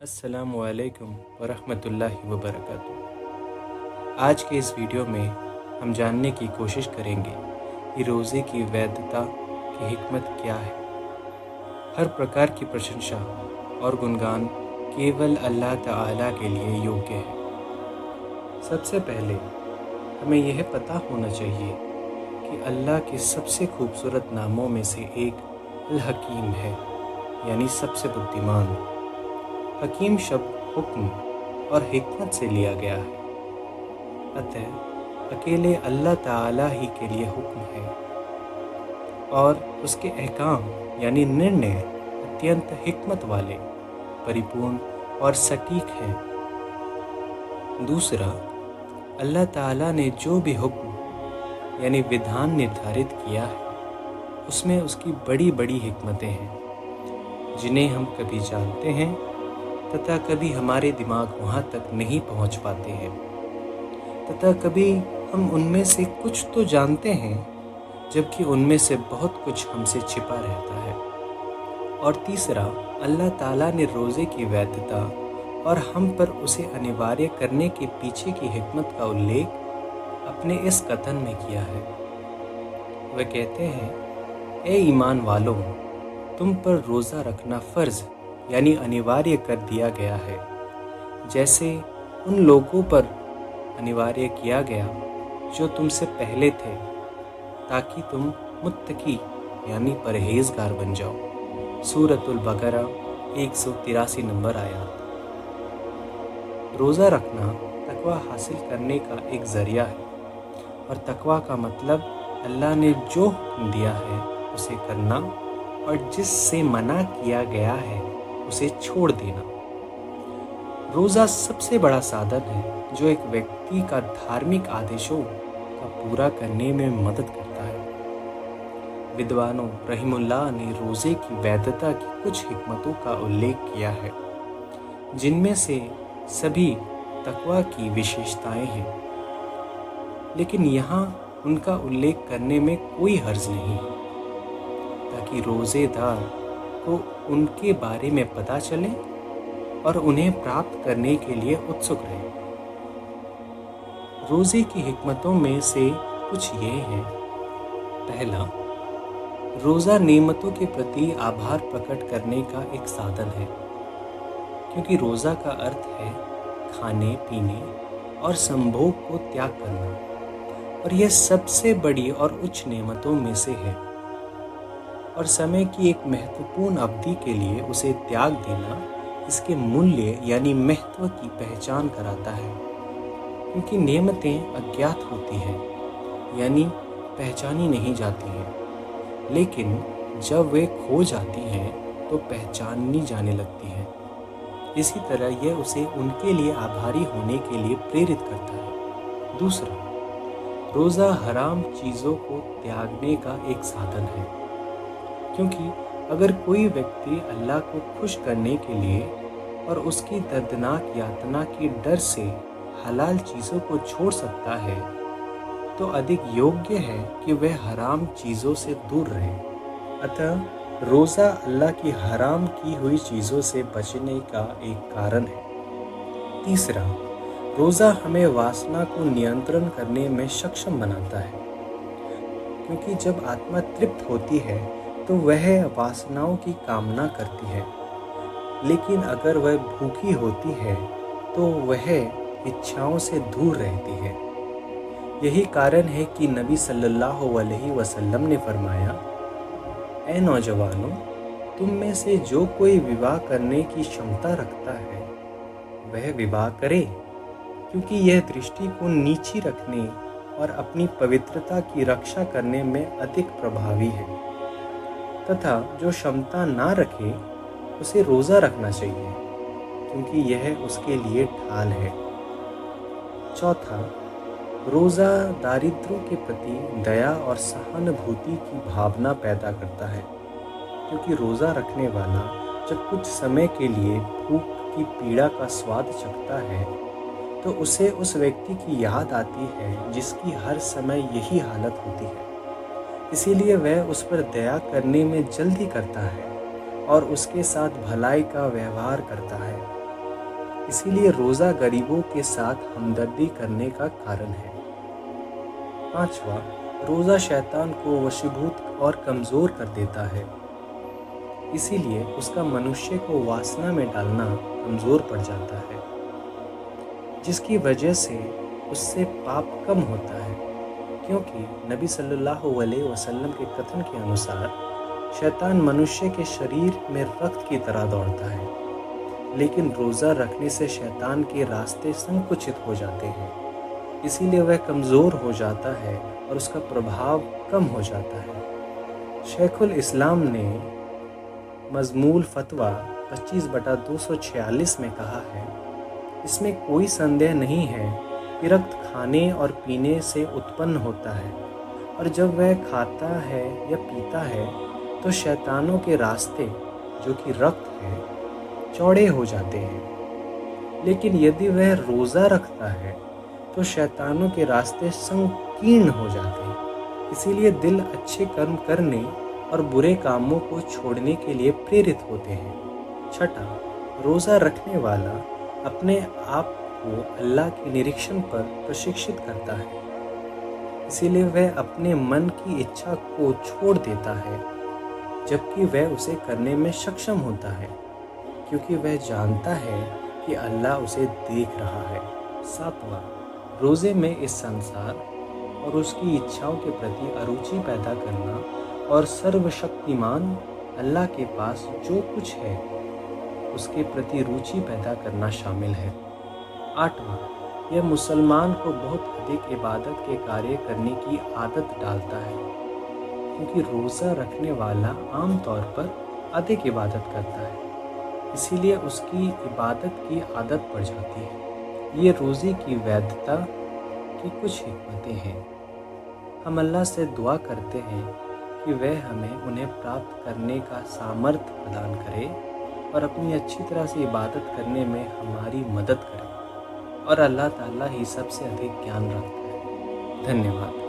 अस्सलामु अलैकुम वरहमतुल्लाहि वबरकातुहू। आज के इस वीडियो में हम जानने की कोशिश करेंगे कि रोज़े की वैधता की हिकमत क्या है। हर प्रकार की प्रशंसा और गुणगान केवल अल्लाह ताला के लिए योग्य है। सबसे पहले हमें यह पता होना चाहिए कि अल्लाह के सबसे खूबसूरत नामों में से एक अल हकीम है, यानी सबसे बुद्धिमान। हकीम शब्द हुक्म और हिकमत से लिया गया है, अतः अकेले अल्लाह ताला ही के लिए हुक्म है और उसके अहकाम यानी निर्णय अत्यंत हिकमत वाले, परिपूर्ण और सटीक हैं। दूसरा, अल्लाह ताला ने जो भी हुक्म यानी विधान निर्धारित किया है उसमें उसकी बड़ी बड़ी हिकमतें हैं, जिन्हें हम कभी जानते हैं तथा कभी हमारे दिमाग वहाँ तक नहीं पहुँच पाते हैं, तथा कभी हम उनमें से कुछ तो जानते हैं जबकि उनमें से बहुत कुछ हमसे छिपा रहता है। और तीसरा, अल्लाह ताला ने रोज़े की वैधता और हम पर उसे अनिवार्य करने के पीछे की हिकमत का उल्लेख अपने इस कथन में किया है। वह कहते हैं, ए ईमान वालों, तुम पर रोज़ा रखना फ़र्ज़ यानी अनिवार्य कर दिया गया है, जैसे उन लोगों पर अनिवार्य किया गया जो तुमसे पहले थे, ताकि तुम मुत्तकी यानी परहेज़गार बन जाओ। सूरतुल बकरा 183 नंबर आयत। रोज़ा रखना तकवा हासिल करने का एक ज़रिया है, और तकवा का मतलब अल्लाह ने जो हुक्म दिया है उसे करना और जिससे मना किया गया है उसे छोड़ देना। रोज़ा सबसे बड़ा साधन है जो एक व्यक्ति का धार्मिक आदेशों का पूरा करने में मदद करता है। विद्वानों रहीमुल्लाह ने रोज़े की वैधता की कुछ हिकमतों का उल्लेख किया है, जिनमें से सभी तकवा की विशेषताएं हैं, लेकिन यहाँ उनका उल्लेख करने में कोई हर्ज नहीं है, ताकि रोज़ेदार को उनके बारे में पता चले और उन्हें प्राप्त करने के लिए उत्सुक रहे। रोज़े की हिकमतों में से कुछ ये हैं। पहला, रोज़ा नेमतों के प्रति आभार प्रकट करने का एक साधन है, क्योंकि रोज़ा का अर्थ है खाने पीने और संभोग को त्याग करना, और यह सबसे बड़ी और उच्च नेमतों में से है। और समय की एक महत्वपूर्ण अवधि के लिए उसे त्याग देना इसके मूल्य यानी महत्व की पहचान कराता है, क्योंकि नेमतें अज्ञात होती हैं यानी पहचानी नहीं जाती हैं, लेकिन जब वे खो जाती हैं तो पहचानी जाने लगती हैं। इसी तरह यह उसे उनके लिए आभारी होने के लिए प्रेरित करता है। दूसरा, रोज़ा हराम चीज़ों को त्यागने का एक साधन है, क्योंकि अगर कोई व्यक्ति अल्लाह को खुश करने के लिए और उसकी दर्दनाक यातना के डर से हलाल चीज़ों को छोड़ सकता है, तो अधिक योग्य है कि वह हराम चीज़ों से दूर रहे। अतः रोज़ा अल्लाह की हराम की हुई चीज़ों से बचने का एक कारण है। तीसरा, रोज़ा हमें वासना को नियंत्रण करने में सक्षम बनाता है, क्योंकि जब आत्मा तृप्त होती है तो वह वासनाओं की कामना करती है, लेकिन अगर वह भूखी होती है तो वह इच्छाओं से दूर रहती है। यही कारण है कि नबी सल्लल्लाहु अलैहि वसल्लम ने फरमाया, ए नौजवानों, तुम में से जो कोई विवाह करने की क्षमता रखता है वह विवाह करे, क्योंकि यह दृष्टि को नीची रखने और अपनी पवित्रता की रक्षा करने में अधिक प्रभावी है, तथा जो क्षमता ना रखे उसे रोज़ा रखना चाहिए, क्योंकि यह उसके लिए ढाल है। चौथा, रोज़ा दारिद्रों के प्रति दया और सहानुभूति की भावना पैदा करता है, क्योंकि रोज़ा रखने वाला जब कुछ समय के लिए भूख की पीड़ा का स्वाद चखता है तो उसे उस व्यक्ति की याद आती है जिसकी हर समय यही हालत होती है। इसीलिए वह उस पर दया करने में जल्दी करता है और उसके साथ भलाई का व्यवहार करता है, इसीलिए रोज़ा गरीबों के साथ हमदर्दी करने का कारण है। 5वां, रोज़ा शैतान को वशीभूत और कमज़ोर कर देता है। इसीलिए उसका मनुष्य को वासना में डालना कमज़ोर पड़ जाता है, जिसकी वजह से उससे पाप कम होता है। क्योंकि नबी सल्लल्लाहु अलैहि वसल्लम के कथन के अनुसार शैतान मनुष्य के शरीर में रक्त की तरह दौड़ता है, लेकिन रोज़ा रखने से शैतान के रास्ते संकुचित हो जाते हैं। इसीलिए वह कमज़ोर हो जाता है और उसका प्रभाव कम हो जाता है। शेखुल इस्लाम ने मजमूल फतवा 25/246 में कहा है, इसमें कोई संदेह नहीं है कि रक्त खाने और पीने से उत्पन्न होता है, और जब वह खाता है या पीता है तो शैतानों के रास्ते, जो कि रक्त है, चौड़े हो जाते हैं। लेकिन यदि वह रोज़ा रखता है तो शैतानों के रास्ते संकीर्ण हो जाते हैं। इसीलिए दिल अच्छे कर्म करने और बुरे कामों को छोड़ने के लिए प्रेरित होते हैं। 6, रोज़ा रखने वाला अपने आप को अल्लाह के निरीक्षण पर प्रशिक्षित करता है। इसीलिए वह अपने मन की इच्छा को छोड़ देता है, जबकि वह उसे करने में सक्षम होता है, क्योंकि वह जानता है कि अल्लाह उसे देख रहा है। 7वां, रोज़े में इस संसार और उसकी इच्छाओं के प्रति अरुचि पैदा करना और सर्वशक्तिमान अल्लाह के पास जो कुछ है उसके प्रति रुचि पैदा करना शामिल है। 8वां, यह मुसलमान को बहुत अधिक इबादत के कार्य करने की आदत डालता है, क्योंकि रोज़ा रखने वाला आम तौर पर अधिक इबादत करता है, इसीलिए उसकी इबादत की आदत पड़ जाती है। ये रोज़े की वैधता की कुछ हिकमतें हैं। हम अल्लाह से दुआ करते हैं कि वह हमें उन्हें प्राप्त करने का सामर्थ्य प्रदान करे और अपनी अच्छी तरह से इबादत करने में हमारी मदद करे, और अल्लाह ताला ही सबसे अधिक ज्ञान रखता है। धन्यवाद।